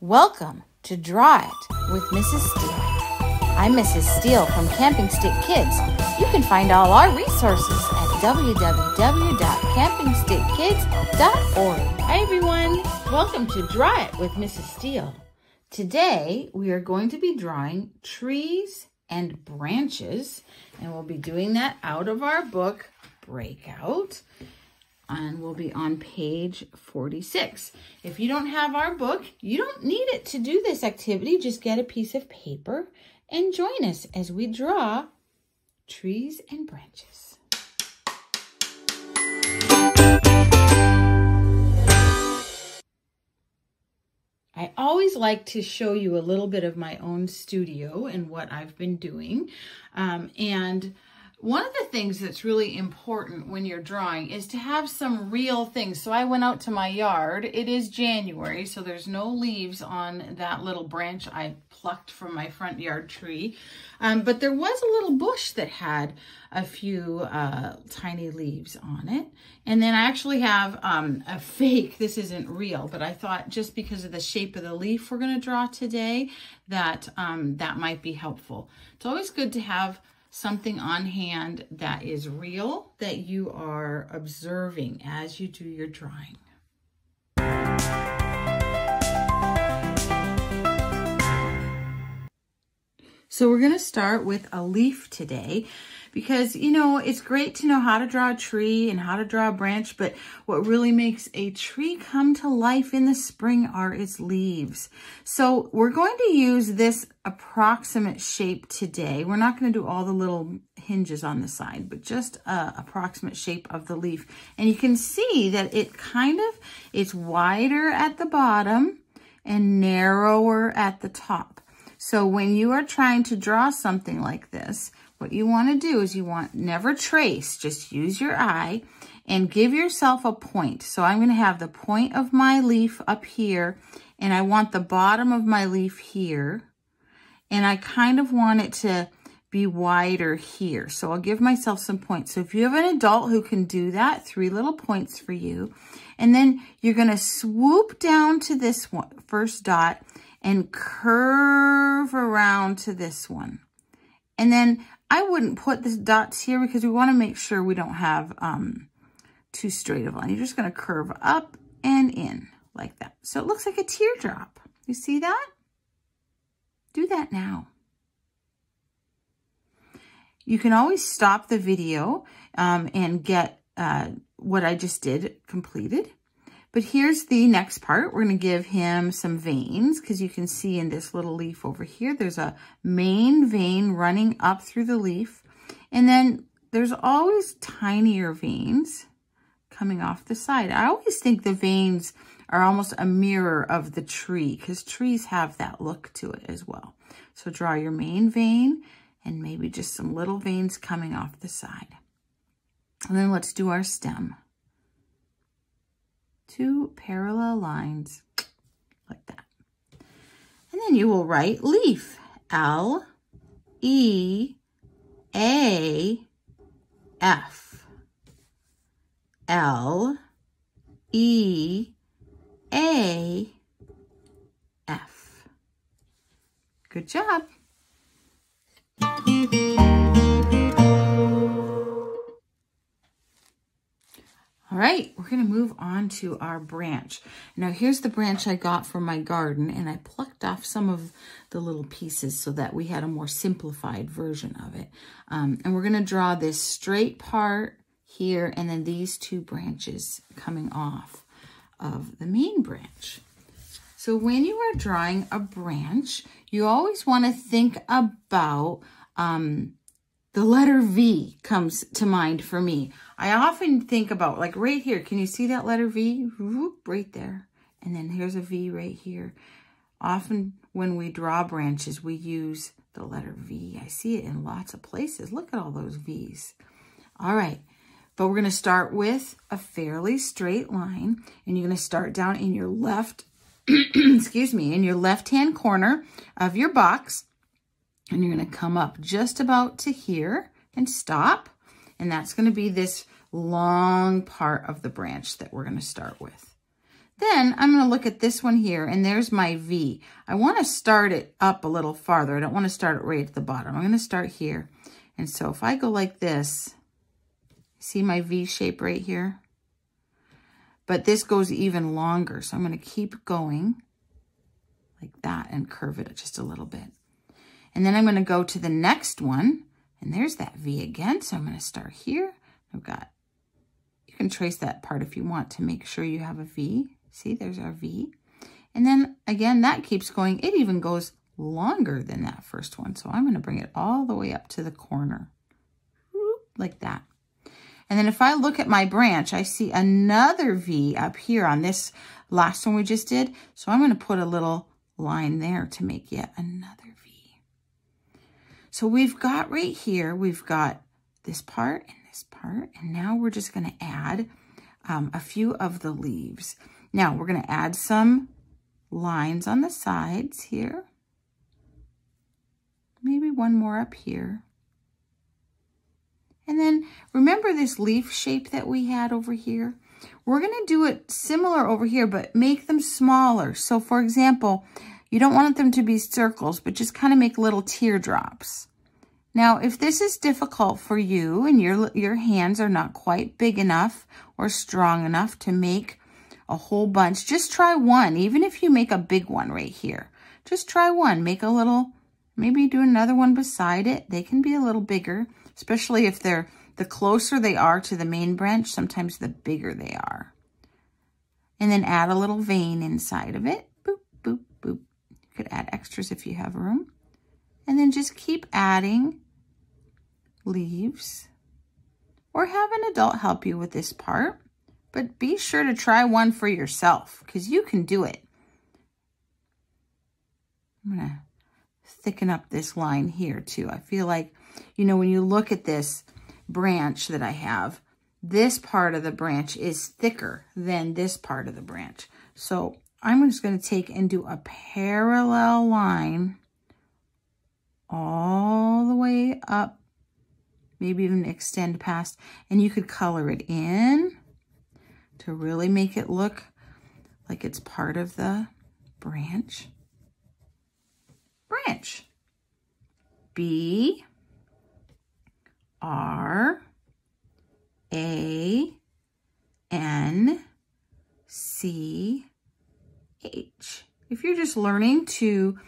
Welcome to Draw It with Mrs. Steele. I'm Mrs. Steele from Camping Stick Kids. You can find all our resources at www.campingstickkids.org. Hi everyone, welcome to Draw It with Mrs. Steele. Today we are going to be drawing trees and branches, and we'll be doing that out of our book, Breakout. And we'll be on page 46. If you don't have our book, you don't need it to do this activity. Just get a piece of paper and join us as we draw trees and branches. I always like to show you a little bit of my own studio and what I've been doing. And one of the things that's really important when you're drawing is to have some real things. So I went out to my yard. It is January, so there's no leaves on that little branch I plucked from my front yard tree. But there was a little bush that had a few tiny leaves on it. And then I actually have a fake, this isn't real, but I thought just because of the shape of the leaf we're gonna draw today, that that might be helpful. It's always good to have something on hand that is real, that you are observing as you do your drawing. So we're going to start with a leaf today because, you know, it's great to know how to draw a tree and how to draw a branch, but what really makes a tree come to life in the spring are its leaves. So we're going to use this approximate shape today. We're not going to do all the little hinges on the side, but just a approximate shape of the leaf. And you can see that it's wider at the bottom and narrower at the top. So when you are trying to draw something like this, what you want to do is never trace, just use your eye and give yourself a point. So I'm going to have the point of my leaf up here, and I want the bottom of my leaf here, and I kind of want it to be wider here. So I'll give myself some points. So if you have an adult who can do that, 3 little points for you. And then you're going to swoop down to this one, first dot, and curve around to this one. And then I wouldn't put the dots here because we want to make sure we don't have too straight of a line. You're just going to curve up and in like that. So it looks like a teardrop. You see that? Do that now. You can always stop the video and get what I just did completed. But here's the next part. We're going to give him some veins because you can see in this little leaf over here, there's a main vein running up through the leaf. And then there's always tinier veins coming off the side. I always think the veins are almost a mirror of the tree because trees have that look to it as well. So draw your main vein and maybe just some little veins coming off the side. And then let's do our stem. 2 parallel lines like that. And then you will write leaf, L-E-A-F. L-E-A-F. Good job. All right, we're going to move on to our branch. Now, here's the branch I got from my garden, and I plucked off some of the little pieces so that we had a more simplified version of it. And we're going to draw this straight part here, and then these 2 branches coming off of the main branch. So when you are drawing a branch, you always want to think about the letter V comes to mind for me. I often think about, like right here, can you see that letter V? Right there. And then here's a V right here. Often when we draw branches, we use the letter V. I see it in lots of places. Look at all those V's. All right, but we're going to start with a fairly straight line, and you're going to start down in your left, excuse me, in your left-hand corner of your box. And you're going to come up just about to here and stop. And that's going to be this long part of the branch that we're going to start with. Then I'm going to look at this one here, and there's my V. I want to start it up a little farther. I don't want to start it right at the bottom. I'm going to start here. And so if I go like this, see my V shape right here? But this goes even longer, so I'm going to keep going like that and curve it just a little bit. And then I'm going to go to the next one, and there's that V again. So I'm going to start here. I've got, you can trace that part if you want to make sure you have a V. See, there's our V. And then again, that keeps going. It even goes longer than that first one. So I'm going to bring it all the way up to the corner, like that. And then if I look at my branch, I see another V up here on this last one we just did. So I'm going to put a little line there to make yet another V. So we've got right here, we've got this part and this part. And now we're just going to add a few of the leaves. Now we're going to add some lines on the sides here. Maybe one more up here. And then remember this leaf shape that we had over here? We're going to do it similar over here, but make them smaller. So for example, you don't want them to be circles, but just kind of make little teardrops. Now, if this is difficult for you and your hands are not quite big enough or strong enough to make a whole bunch, just try one. Even if you make a big one right here, just try one. Make a little, maybe do another one beside it. They can be a little bigger, especially if they're, the closer they are to the main branch, sometimes the bigger they are. And then add a little vein inside of it. Boop, boop, boop. You could add extras if you have room. And then just keep adding leaves. Or have an adult help you with this part. But be sure to try one for yourself, because you can do it. I'm going to thicken up this line here too. I feel like, you know, when you look at this branch that I have, this part of the branch is thicker than this part of the branch. So I'm just going to take and do a parallel line all the way up, maybe even extend past, and you could color it in to really make it look like it's part of the branch. Branch. B R A N C H. If you're just learning to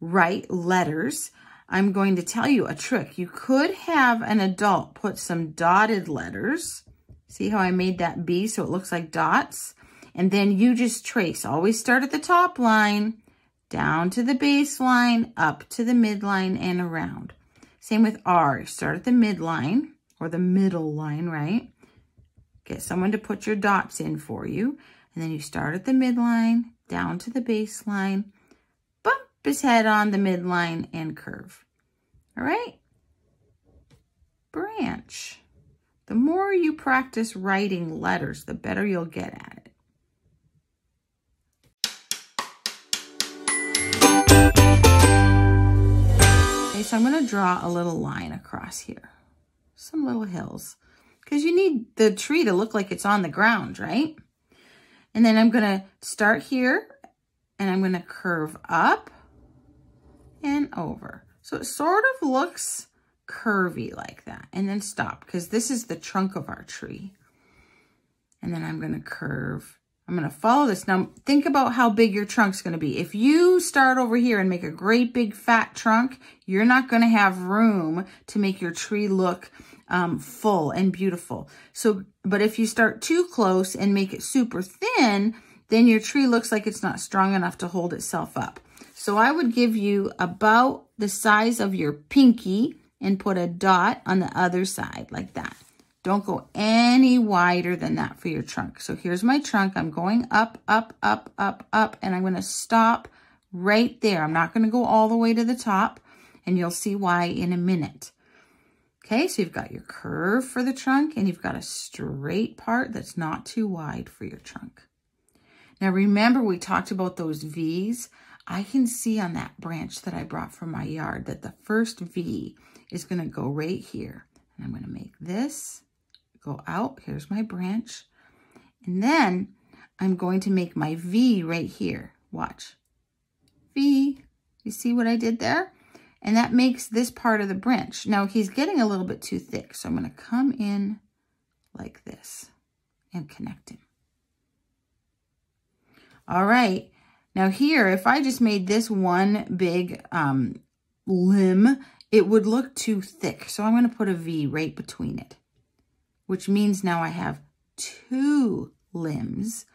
write letters, I'm going to tell you a trick. You could have an adult put some dotted letters. See how I made that B so it looks like dots? And then you just trace. Always start at the top line, down to the base line, up to the midline, and around. Same with R. Start at the midline, or the middle line, right? Get someone to put your dots in for you. And then you start at the midline, down to the baseline, bump his head on the midline, and curve. All right? Branch. The more you practice writing letters, the better you'll get at it. Okay, so I'm going to draw a little line across here. Some little hills. Because you need the tree to look like it's on the ground, right? And then I'm going to start here, and I'm going to curve up and over. So it sort of looks curvy like that, and then stop, because this is the trunk of our tree. And then I'm going to curve. I'm going to follow this. Now think about how big your trunk's going to be. If you start over here and make a great big fat trunk, you're not going to have room to make your tree look full and beautiful. So, but if you start too close and make it super thin, then your tree looks like it's not strong enough to hold itself up. So I would give you about the size of your pinky and put a dot on the other side like that. Don't go any wider than that for your trunk. So here's my trunk. I'm going up, up, up, up, up, and I'm going to stop right there. I'm not going to go all the way to the top, and you'll see why in a minute. Okay, so you've got your curve for the trunk, and you've got a straight part that's not too wide for your trunk. Now remember, we talked about those V's. I can see on that branch that I brought from my yard that the first V is going to go right here. And I'm going to make this go out. Here's my branch. And then I'm going to make my V right here. Watch. V. You see what I did there? And that makes this part of the branch. Now he's getting a little bit too thick, so I'm going to come in like this and connect him. All right. Now here, if I just made this one big limb, it would look too thick. So I'm going to put a V right between it, which means now I have 2 limbs.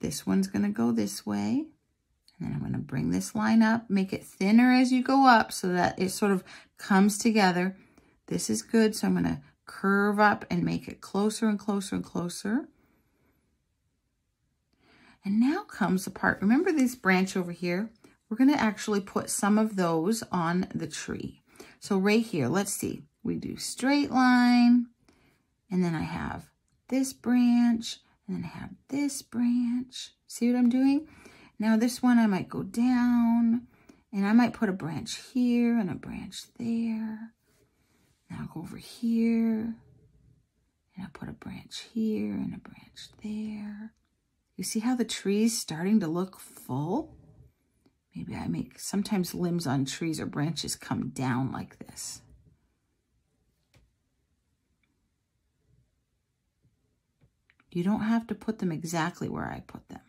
This one's going to go this way. And then I'm going to bring this line up, make it thinner as you go up so that it sort of comes together. This is good, so I'm going to curve up and make it closer and closer and closer. And now comes the part. Remember this branch over here? We're going to actually put some of those on the tree. So right here, let's see. We do straight line, and then I have this branch, and then I have this branch. See what I'm doing? Now this one I might go down, and I might put a branch here and a branch there. Now I'll go over here, and I'll put a branch here and a branch there. You see how the tree's starting to look full? Maybe I make, sometimes limbs on trees or branches come down like this. You don't have to put them exactly where I put them.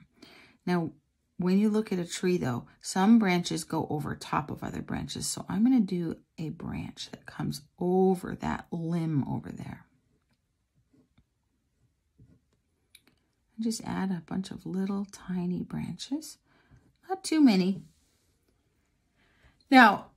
Now, when you look at a tree though, some branches go over top of other branches. So I'm going to do a branch that comes over that limb over there. And just add a bunch of little tiny branches, not too many. Now,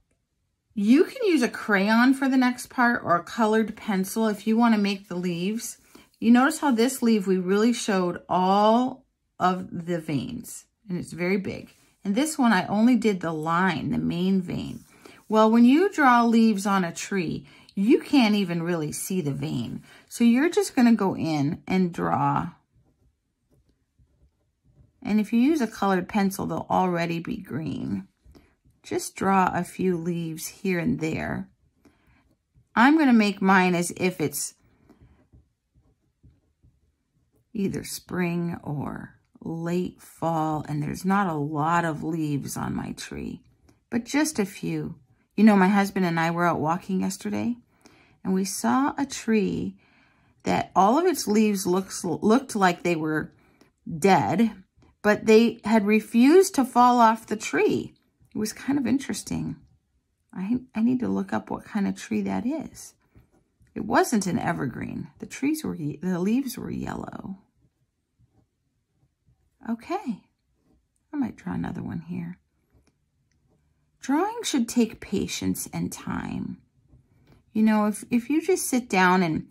you can use a crayon for the next part or a colored pencil if you want to make the leaves. You notice how this leaf, we really showed all of the veins. And it's very big. And this one, I only did the line, the main vein. Well, when you draw leaves on a tree, you can't even really see the vein. So you're just going to go in and draw. And if you use a colored pencil, they'll already be green. Just draw a few leaves here and there. I'm going to make mine as if it's either spring or late fall, and there's not a lot of leaves on my tree, but just a few. You know, my husband and I were out walking yesterday, and we saw a tree that all of its leaves looked like they were dead, but they had refused to fall off the tree. It was kind of interesting. I need to look up what kind of tree that is. It wasn't an evergreen. The leaves were yellow. Okay, I might draw another one here. Drawing should take patience and time. You know, if you just sit down and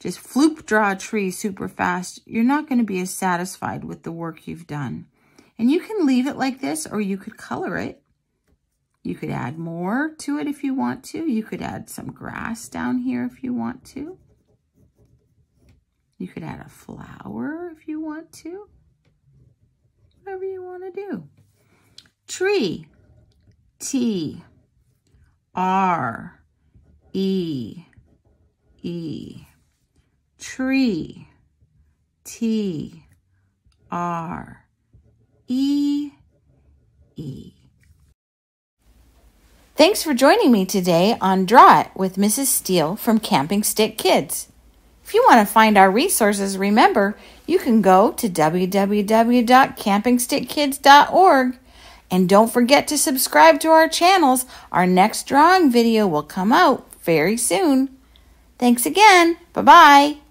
just floop draw a tree super fast, you're not going to be as satisfied with the work you've done. And you can leave it like this, or you could color it. You could add more to it if you want to. You could add some grass down here if you want to. You could add a flower if you want to. Whatever you want to do. Tree. T. R. E. E. Tree. T. R. E. E. Thanks for joining me today on Draw It with Mrs. Steele from Camping Stick Kids. If you want to find our resources, remember, you can go to www.campingstickkids.org. And don't forget to subscribe to our channels. Our next drawing video will come out very soon. Thanks again. Bye-bye.